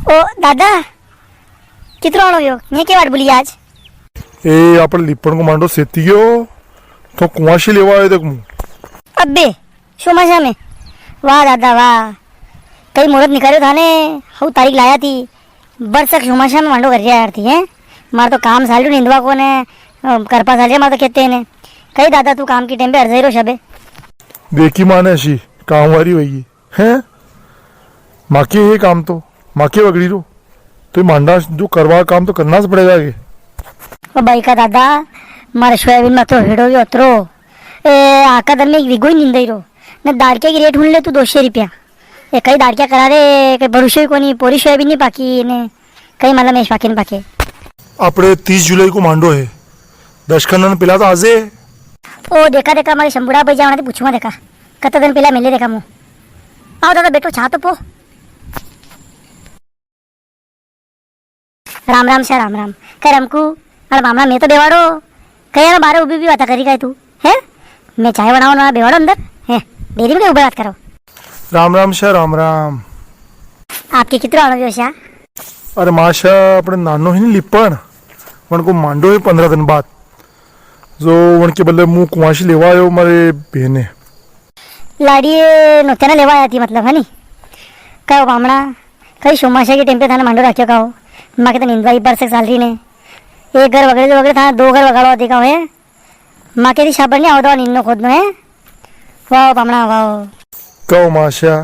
ओ दादा कितरो आणो यो ने के वाट बोली आज ए આપણે લીપણ કો માંડો સેતી ગયો તો કુવાશી લેવા આવ્યો દેખ હું अबे शोमाशा में वाह दादा वाह कई मुहूर्त निकालो था ने हूँ तारीख लाया थी बरसक शोमाशा में मांडो कर यार थी हैं मार तो काम सालू निंदवा को ने करपा साल मार तो कहते हैं कई दादा तू काम की टाइम पे अर्जाई रो शबे देखी माने अशी कामवारी वही हैं माके ये काम तो माके वगड़ी रो तो मांडा जो करवा काम तो करना से पड़ेगा आगे ओ भाई का दादा मारे सोयाबीन में तो हेडो यो अतरो ए आका दर में विगोई निंदई रो ने दाड़के की रेट हुन ले तू 200 रुपया ए कई दाड़क्या करा रे कई भरोसे कोनी पोरी सोयाबीन नहीं पाकी ने कई मला मेश पाकी नहीं पाके આપણે 30 जुलाई को मांडो है दशकनन पेला तो आजे ओ देखा देखा मारे शंभुड़ा भाई जावना पूछवा देखा कत दिन पहला मिले देखा मु आओ दादा बेटो छा तो पो राम राम से राम राम कह रमकू अरे मामला मैं तो बेवाड़ो कह ना बारे उभी भी बात करी गए तू है मैं चाय बनाओ ना बेवाड़ो अंदर है डेरी में उभे बात करो राम शाह राम राम आपके कितने आनो व्यवसाय अरे माशा अपने नानो ही नहीं लिपण वन को मांडो है 15 दिन बाद जो वन के बदले मुँह कुआशी लेवा आयो मारे बहने लाड़ी नोत्याना लेवा आया थी मतलब है नी कहो बामणा कई शोमाशा के टेम्पे थाना मांडो रखियो कहो माँ के तो निंदवाई बरसे सालरी ने एक घर वगैरह था 2 घर वगाड़वा देखा है माँ के शाबर नहीं आवड़वा निन्नो खोदनो है वाह बामणा वाह कहो माशा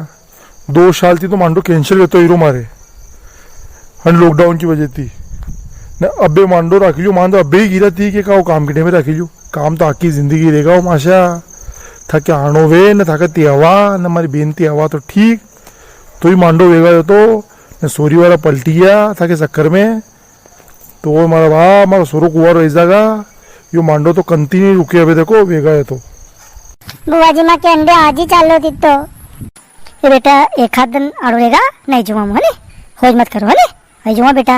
2 साल थी तो मांडो कैंसिल होतो हीरो मारे हन लॉकडाउन की वजह थी ने अबे मांडो रख लियो मांडो अबे ही गिरा थी कि काओ काम के टाइम में रख लियो काम तो आकी जिंदगी रहेगा माशा था क्या आनो वे न था ते हवा न हमारी बेनती हवा तो ठीक तो ही मांडो वेगा तो न सोरी वाला पलटी गया था के चक्कर में तो वो हमारा वाह हमारा सोरो कुआर रह जाएगा यो मांडो तो कंती नहीं रुके अबे देखो वेगा है तो बुआ जी माँ के अंडे आज ही चालो थी तो ये बेटा एक हाथ दिन अड़ोएगा नहीं जुआ मुँह ने खोज मत करो है नहीं जुआ बेटा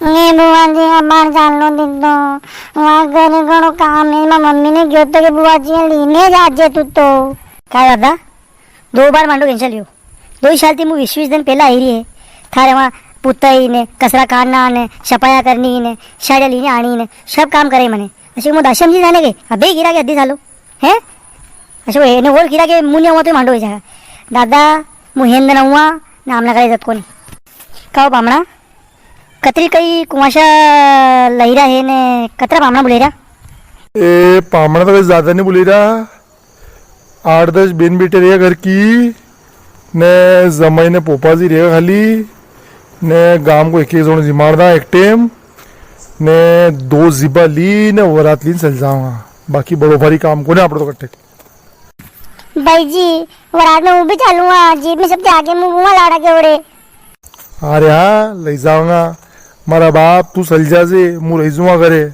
नहीं बुआ जी अबार चालो थी तो वहाँ घरे घणो काम है माँ मम्मी ने गयो तो के बुआ जी लीने जाजे तू तो क्या दादा 2 बार मांडो कैंसिल लियो 2 साल थी मुँह 20 दिन पहला आई रही है थारे वहाँ पुताई ने कसरा काटना ने छपाया करनी ने शाड़िया लीने आनी ने सब काम करे मने अशी मुँह दाशम जी जाने के अबे गिरा के अद्दी सालो है अच्छा एने और गिरा के मुँह नहीं हुआ तो मांडो हो जाएगा दादा मुँह हेंद न हुआ नाम ना करे जत कोनी कहो बामणा कतरी कई कुआशा लहीरा है ने कतरा बामणा बोलेरा ए पामणा तो ज्यादा नहीं बोली रहा 8-10 बेन बेटे रहेगा घर की ने जमाई ने पोपा जी रहेगा खाली ने गांव को एक जोड़ जिमारदा एक टाइम ने 2 जिबा ली ने वरात ली चल जाऊंगा बाकी बड़ो भारी काम को ने आप तो कट्टे भाई जी वरात में वो भी चालूंगा जीप में सब जाके मुँह लाड़ा के ओड़े अरे हाँ ले जाऊंगा मारा बाप तू चल जा से मुँह रही जुआ करे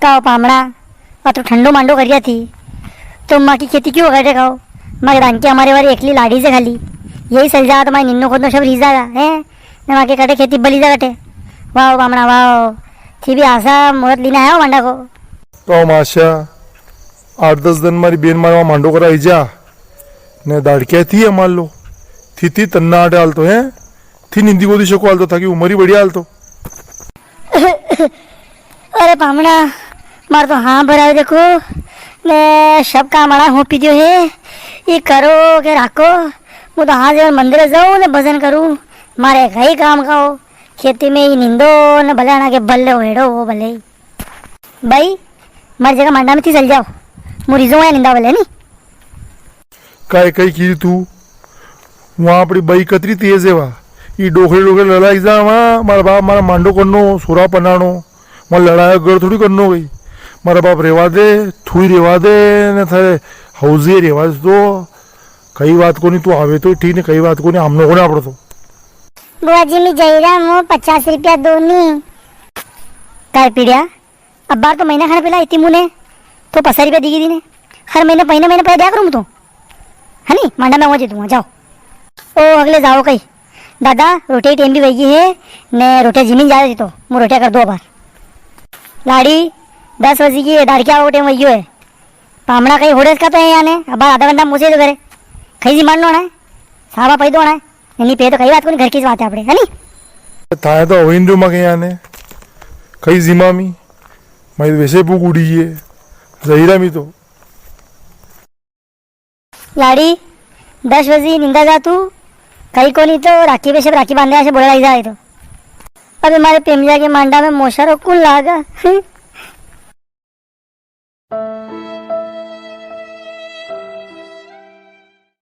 कहो पामड़ा और तो ठंडो मांडो करिया थी तो माँ की खेती क्यों करे कहो माँ रान के हमारे वाली एकली लाड़ी से खाली यही चल जा तो मैं निन्नो खोदनो सब रीजा है न माँ के कटे खेती बली जा कटे वाह पामड़ा वाह थी भी आशा मुहूर्त लेना है मांडा को तो माशा 8-10 दिन मारी बेन मारवा मांडो करा जा ने दाड़क्या थी मान लो थी तन्ना आटे आलतो है थी निंदी गोदी शको आलतो था कि उमर ही बढ़िया आलतो अरे पामड़ा मार तो हाँ भरा देखो ने सब काम आना हो पी दियो है ये करो के राखो मैं तो हाँ जब मंदिर जाऊँ ने भजन करूँ मारे कई काम खाओ खेती में ही निंदो न भले आना के बल्ले हो हेड़ो वो भले ही भाई मारी जगह मांडा में थी चल जाओ मुरीजो या निंदा भले नहीं काय कई की तू वहाँ अपनी बई कतरी तेज है वहाँ ये डोखरे लड़ाई जा वहाँ मारा बाप मारा मांडो करनो सोरा पनानो वहाँ लड़ाई गड़ थोड़ी करनो गई मारा बाप रेवा दे थोड़ी रेवा दे न थे हौजे रेवा तो कई बात को नहीं तू आवे तो ठीक है कई बात को नहीं हमने होना पड़ो तो बुआ जी मैं जईरा मो 50 रुपया दोनी काय पीड़िया अब बार तो महीना खाना पहला इतनी मुने तो 50 रुपया दी दी ने हर महीने महीने पैसा दिया करूँ तो है नी मांडा में वहाँ दूँगा जाओ ओ अगले जाओ कहीं दादा रोटी टाइम भी वही है ने रोटियाँ जमीन जा रही तो मुँह रोटियाँ कर 2 बार लाड़ी 10 बजे की दाड़क्या वो टाइम वही है पामड़ा कहीं होड़े का तो है याने अब आधा घंटा मुझे तो करे कहीं जी मारना है साहबा पैदो है એની પે તો કઈ વાત કોની ઘર કી જ વાત હે આપણે હે ની થાય તો હવે જો માં કहीं आने कई जिमामी मैं वैसे भूख उड़ी है जहीरा मी तो लाडी 10 बजे निंदा जा तू कहीं को नहीं तो राखी पे सब राखी बांधे ऐसे बोला जा तो अबे हमारे पेमिया के मांडा में मोशा रो कुल लागा